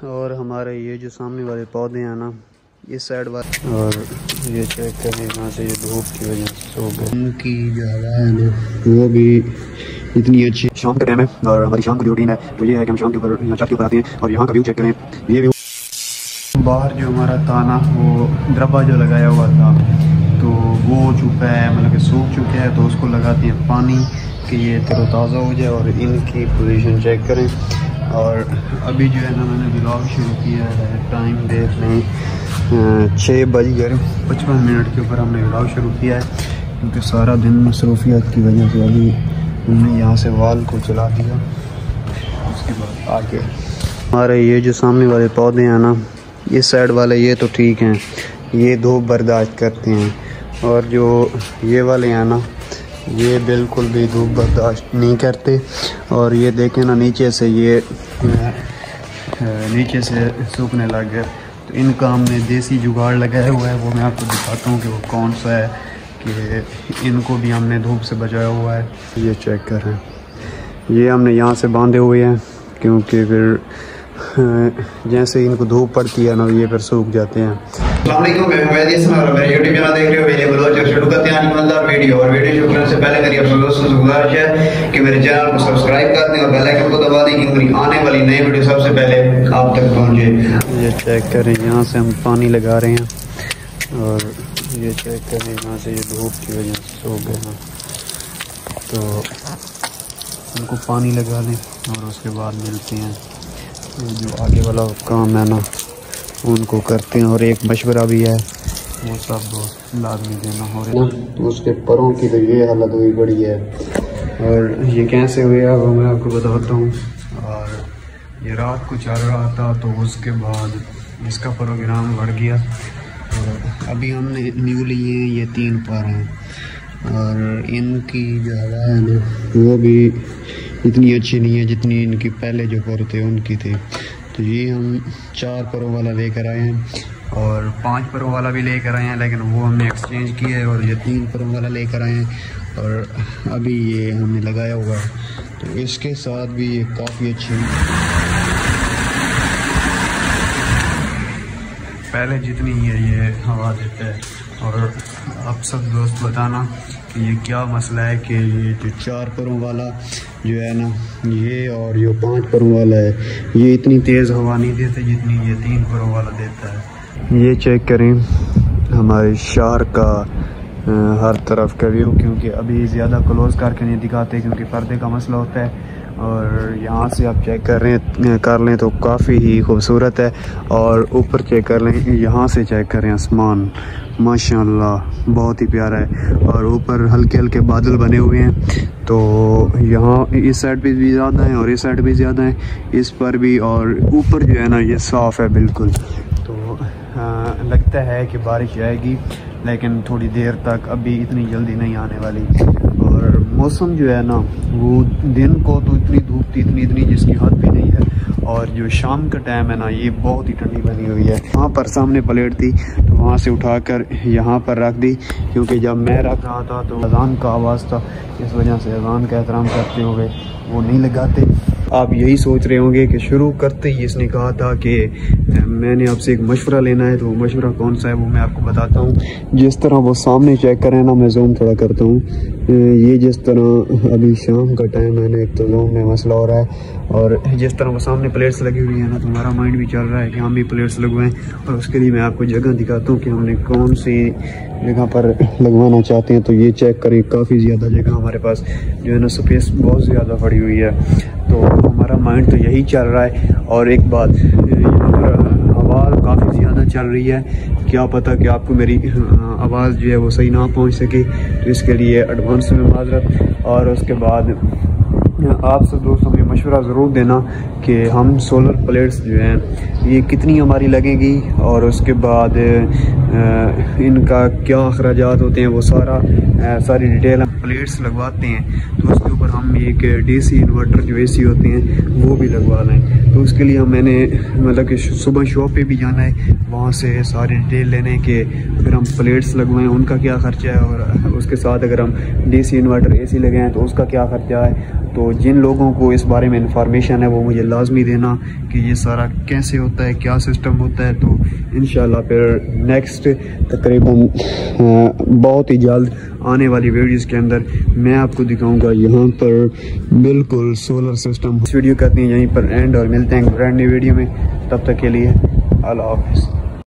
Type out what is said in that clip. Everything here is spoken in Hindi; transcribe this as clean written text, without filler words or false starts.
और हमारे ये जो सामने वाले पौधे हैं ना, इस साइड वाले, और ये चेक करें यहाँ से ये धूप की वजह से सो गए। उनकी जो हवा है ना वो भी इतनी अच्छी। शाम का टाइम है और हमारी शाम की रूटीन है, तो ये है कि हम शाम के ऊपर छत के ऊपर आते हैं और यहाँ का व्यू चेक करें। ये व्यू बाहर जो हमारा था ना, वो द्रबा जो लगाया हुआ था तो वो चुका है, मतलब कि सूख चुका है, तो उसको लगाते हैं पानी कि ये तरोताज़ा हो जाए। और इनकी पोजीशन चेक करें। और अभी जो है ना मैंने व्लॉग शुरू किया है, टाइम देख लें 6:55 के ऊपर हमने व्लॉग शुरू किया है, क्योंकि सारा दिन मसरूफियत की वजह से अभी हमने यहाँ से वाल को चला दिया। उसके बाद आगे हमारे ये जो सामने वाले पौधे हैं ना, इस साइड वाले ये तो ठीक हैं, ये धूप बर्दाश्त करते हैं, और जो ये वाले हैं ना ये बिल्कुल भी धूप बर्दाश्त नहीं करते। और ये देखें ना नीचे से ये नीचे से सूखने लग गए, तो इनका हमने देसी जुगाड़ लगाया हुआ है, वो मैं आपको दिखाता हूँ कि वो कौन सा है, कि इनको भी हमने धूप से बचाया हुआ है। ये चेक करें, ये हमने यहाँ से बांधे हुए हैं, क्योंकि फिर जैसे इनको धूप पड़ती है ना ये फिर सूख जाते हैं। अस्सलामुअलैकुम, मैं मेरे यूट्यूब चैनल देख रहे हो, मेरे ब्लॉग जो शुरू करते हैं आज मजेदार वीडियो। और वीडियो शुरू करने से पहले मेरी आप दोस्तों से गुजारिश है कि मेरे चैनल को सब्सक्राइब कर दें और बेल आइकन को दबा दें, कि मेरी आने वाली नई वीडियो सबसे पहले आप तक पहुंचे। ये चेक करें, यहाँ से हम पानी लगा रहे हैं, और ये चेक करें यहाँ से ये धूप की वजह से सूख गए हैं, तो उनको पानी लगा लें और उसके बाद मिलते हैं। जो आगे वाला काम है ना उनको करते हैं, और एक मशवरा भी है वो सब लाजमी देना हो रहा है। तो उसके परों की तो ये हालत हुई बड़ी है, और ये कैसे हुआ वो मैं आपको बताता हूँ। और ये रात को चल रहा था, तो उसके बाद इसका प्रोग्राम बढ़ गया, और अभी हमने न्यू लिए ये 3 पर हैं, और इनकी जो हवा है ना वो भी इतनी अच्छी नहीं है जितनी इनकी पहले जो पर थे उनकी थी। तो ये हम 4 परों वाला लेकर आए हैं, और 5 परों वाला भी लेकर आए हैं, लेकिन वो हमने एक्सचेंज किया है, और ये 3 परों वाला लेकर आए हैं, और अभी ये हमने लगाया हुआ है। तो इसके साथ भी ये काफ़ी अच्छी, पहले जितनी ये हवा देता है। और आप सब दोस्त बताना कि ये क्या मसला है कि ये जो 4 परों वाला जो है ना ये, और जो 5 परों वाला है, ये इतनी तेज़ हवा नहीं देता जितनी ये 3 परों वाला देता है। ये चेक करें हमारे शहर का हर तरफ का व्यू, क्योंकि अभी ज़्यादा क्लोज करके नहीं दिखाते क्योंकि पर्दे का मसला होता है। और यहाँ से आप चेक कर लें तो काफ़ी ही खूबसूरत है। और ऊपर चेक कर लें, यहाँ से चेक करें आसमान, माशाल्लाह बहुत ही प्यारा है। और ऊपर हल्के हल्के बादल बने हुए हैं, तो यहाँ इस साइड पे भी ज़्यादा है और इस साइड भी ज़्यादा है, इस पर भी। और ऊपर जो है ना ये साफ़ है बिल्कुल, तो लगता है कि बारिश आएगी, लेकिन थोड़ी देर तक, अभी इतनी जल्दी नहीं आने वाली। और मौसम जो है ना वो दिन को तो इतनी धूप थी, इतनी जिसकी हद भी नहीं है, और जो शाम का टाइम है ना ये बहुत ही ठंडी बनी हुई है। वहाँ पर सामने प्लेट थी, तो वहाँ से उठाकर यहाँ पर रख दी, क्योंकि जब मैं रख रहा था तो अज़ान का आवाज़ था, इस वजह से अज़ान का एहतराम करते हुए वो नहीं लगाते। आप यही सोच रहे होंगे कि शुरू करते ही इसने कहा था कि मैंने आपसे एक मशवरा लेना है, तो वो मशवरा कौन सा है वो मैं आपको बताता हूँ। जिस तरह वो सामने चेक करें ना, मैं जूम थोड़ा करता हूँ, ये जिस तरह अभी शाम का टाइम है ना, एक तो जूम में मसला हो रहा है, और जिस तरह वो सामने प्लेट्स लगी हुई है ना, तो हमारा माइंड भी चल रहा है कि हम भी प्लेट्स लगवाएं। और उसके लिए मैं आपको जगह दिखाता हूँ कि हमने कौन सी जगह पर लगवाना चाहते हैं। तो ये चेक करें, काफ़ी ज़्यादा जगह हमारे पास जो है ना, स्पेस बहुत ज़्यादा पड़ी हुई है, तो हमारा माइंड तो यही चल रहा है। और एक बात, यहाँ पर हवा काफ़ी ज़्यादा चल रही है, क्या पता कि आपको मेरी आवाज़ जो है वो सही ना पहुँच सके, तो इसके लिए एडवांस में माजरत। और उसके बाद आप सब दोस्तों में मशवरा ज़रूर देना कि हम सोलर प्लेट्स जो हैं ये कितनी हमारी लगेगी, और उसके बाद इनका क्या अखराजात होते हैं, वो सारी डिटेल हम प्लेट्स लगवाते हैं, तो उसके ऊपर हम एक डीसी इन्वर्टर जो एसी होते हैं वो भी लगवा लें। तो उसके लिए मैंने मतलब कि सुबह शॉप पे भी जाना है, वहाँ से सारी डिटेल लेने के फिर हम प्लेट्स लगवाएं, उनका क्या ख़र्चा है, और उसके साथ अगर हम डीसी इन्वर्टर एसी लगाएं तो उसका क्या ख़र्चा है। तो जिन लोगों को इस बारे में इंफॉर्मेशन है वो मुझे लाजमी देना कि ये सारा कैसे होता है, क्या सिस्टम होता है। तो इंशाल्लाह फिर नेक्स्ट तकरीबन बहुत ही जल्द आने वाली वीडियोज़ के अंदर मैं आपको दिखाऊंगा यहाँ पर बिल्कुल सोलर सिस्टम। इस वीडियो करते हैं यहीं पर एंड और मिलते हैं ब्रांड न्यू वीडियो में। तब तक के लिए अल्लाह हाफ़िज़।